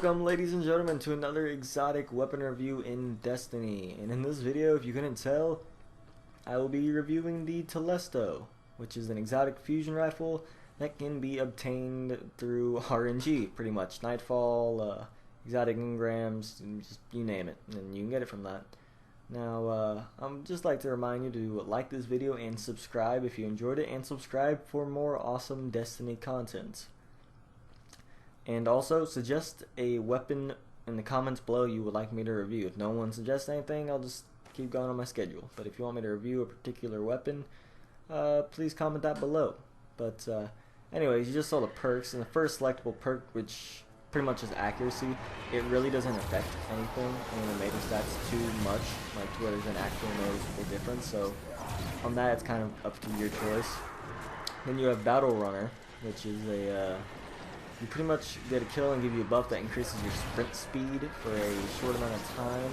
Welcome, ladies and gentlemen, to another exotic weapon review in Destiny. And in this video, if you couldn't tell, I will be reviewing the Telesto, which is an exotic fusion rifle that can be obtained through RNG, pretty much. Nightfall, exotic engrams, just you name it, and you can get it from that. Now, I'd just like to remind you to like this video and subscribe if you enjoyed it, and subscribe for more awesome Destiny content. And also, suggest a weapon in the comments below you would like me to review. If no one suggests anything, I'll just keep going on my schedule. But if you want me to review a particular weapon, please comment that below. But anyways, you just saw the perks, and the first selectable perk, which pretty much is accuracy, it really doesn't affect anything in the major stats too much, like to where there's an actual noticeable difference. So on that, it's kind of up to your choice. Then you have Battle Runner, which is a you pretty much get a kill and give you a buff that increases your sprint speed for a short amount of time.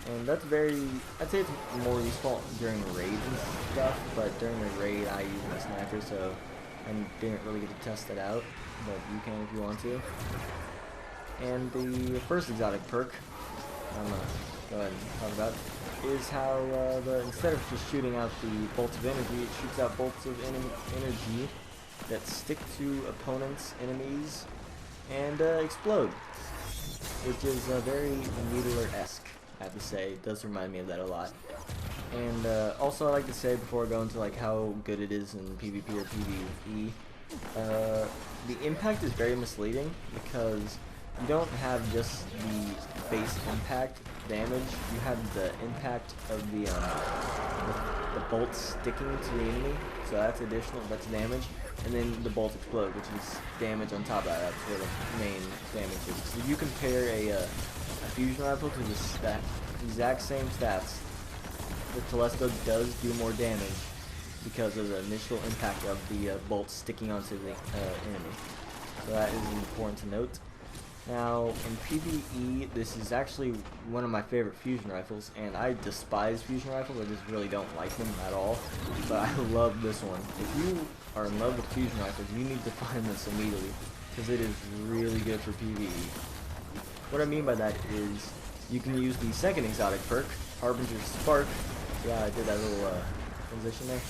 And that's I'd say it's more useful during raids and stuff, but during the raid I use my sniper, so I didn't really get to test it out, but you can if you want to. And the first exotic perk I'm going to go ahead and talk about is how instead of just shooting out the bolts of energy, it shoots out bolts of energy that stick to opponents, enemies, and explode, which is very Needler-esque, I have to say. It does remind me of that a lot. And also, I like to say before I go into like how good it is in PvP or PvE, the impact is very misleading because you don't have just the base impact damage. You have the impact of the bolts sticking to the enemy, so that's additional. That's damage. And then the bolts explode, which is damage on top of that. That's where the main damage is. So if you compare a fusion rifle to the exact same stats, the Telesto does do more damage because of the initial impact of the bolts sticking onto the enemy. So that is important to note. Now, in PvE, this is actually one of my favorite fusion rifles, and I despise fusion rifles. I just really don't like them at all, but I love this one. If you are in love with fusion rifles, you need to find this immediately, because it is really good for PvE. What I mean by that is, you can use the second exotic perk, Harbinger's Spark. Yeah, I did that little transition there.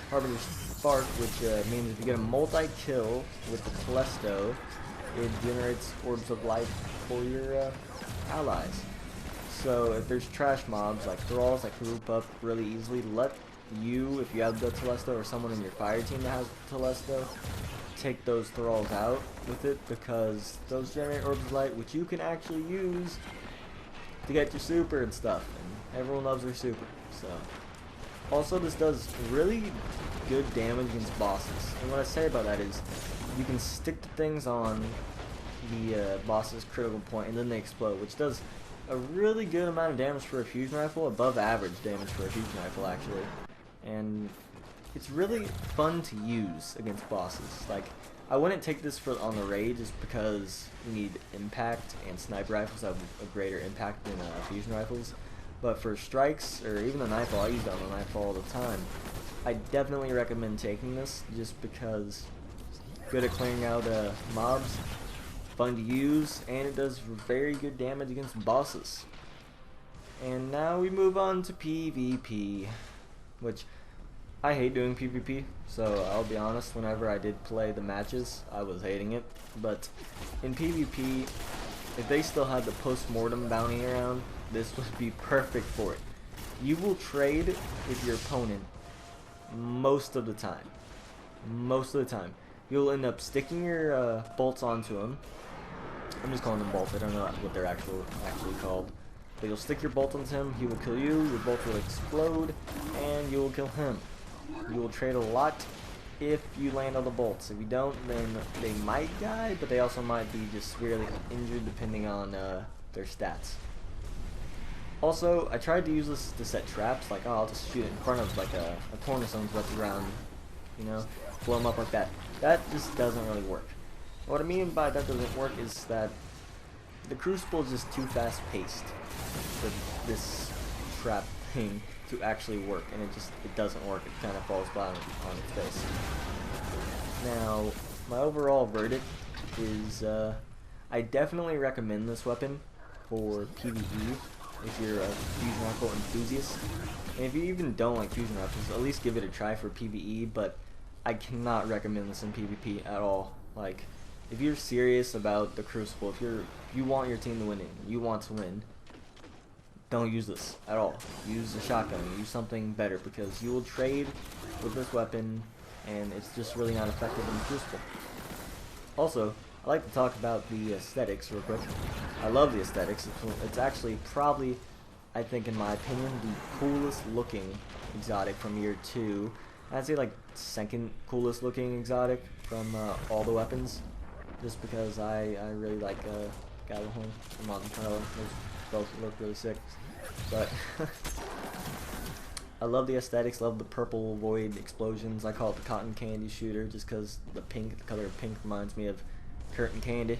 Harbinger's Spark, which means if you get a multi-kill with the Telesto, it generates orbs of light for your allies. So if there's trash mobs like thralls that group up really easily, let you, if you have the Telesto, or someone in your fire team that has the Telesto, take those thralls out with it, because those generate orbs of light, which you can actually use to get your super and stuff, and everyone loves their super. So also, this does really good damage against bosses, and what I say about that is you can stick the things on the boss's critical point and then they explode, which does a really good amount of damage for a fusion rifle, above average damage for a fusion rifle actually. And it's really fun to use against bosses. Like, I wouldn't take this on the raid just because you need impact, and sniper rifles have a greater impact than fusion rifles. But for strikes, or even the Nightfall, I use it on the Nightfall all the time. I definitely recommend taking this just because good at clearing out mobs, fun to use, and it does very good damage against bosses. And now we move on to PvP, which I hate doing PvP, so I'll be honest, whenever I did play the matches, I was hating it. But in PvP, if they still had the post-mortem bounty around, this would be perfect for it. You will trade with your opponent most of the time. Most of the time. You'll end up sticking your bolts onto him. I'm just calling them bolts, I don't know what they're actually called. But you'll stick your bolt onto him, he will kill you, your bolt will explode, and you will kill him. You will trade a lot if you land on the bolts. If you don't, then they might die, but they also might be just severely injured depending on their stats. Also, I tried to use this to set traps, like, oh, I'll just shoot it in front of like a cornerstone that's around, you know, blow them up like that. That just doesn't really work. What I mean by that doesn't work is that the Crucible is just too fast paced for this trap thing to actually work, and it doesn't work. It kind of falls flat on its face. Now, my overall verdict is I definitely recommend this weapon for PvE if you're a fusion rifle enthusiast. And if you even don't like fusion rifles, at least give it a try for PvE, but I cannot recommend this in PvP at all. Like, if you're serious about the Crucible, if you want your team to win it, you want to win, don't use this at all. Use a shotgun, use something better, because you will trade with this weapon and it's just really not effective in the Crucible. Also, I'd like to talk about the aesthetics real quick. I love the aesthetics. It's actually probably, I think in my opinion, the coolest looking exotic from year 2. I'd say like second coolest looking exotic from all the weapons, just because I really like Gallahorn and Monticello. Those both look really sick. But I love the aesthetics, love the purple void explosions. I call it the cotton candy shooter just because the color of pink reminds me of curtain candy.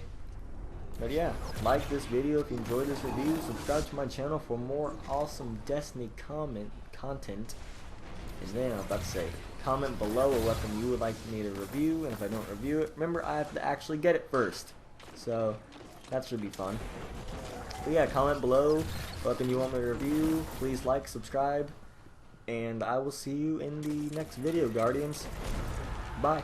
But yeah, like this video if you enjoyed this review, subscribe to my channel for more awesome Destiny content. And then I was about to say, comment below a weapon you would like me to review, and if I don't review it, remember I have to actually get it first. So that should be fun. But yeah, comment below what weapon you want me to review. Please like, subscribe, and I will see you in the next video, Guardians. Bye.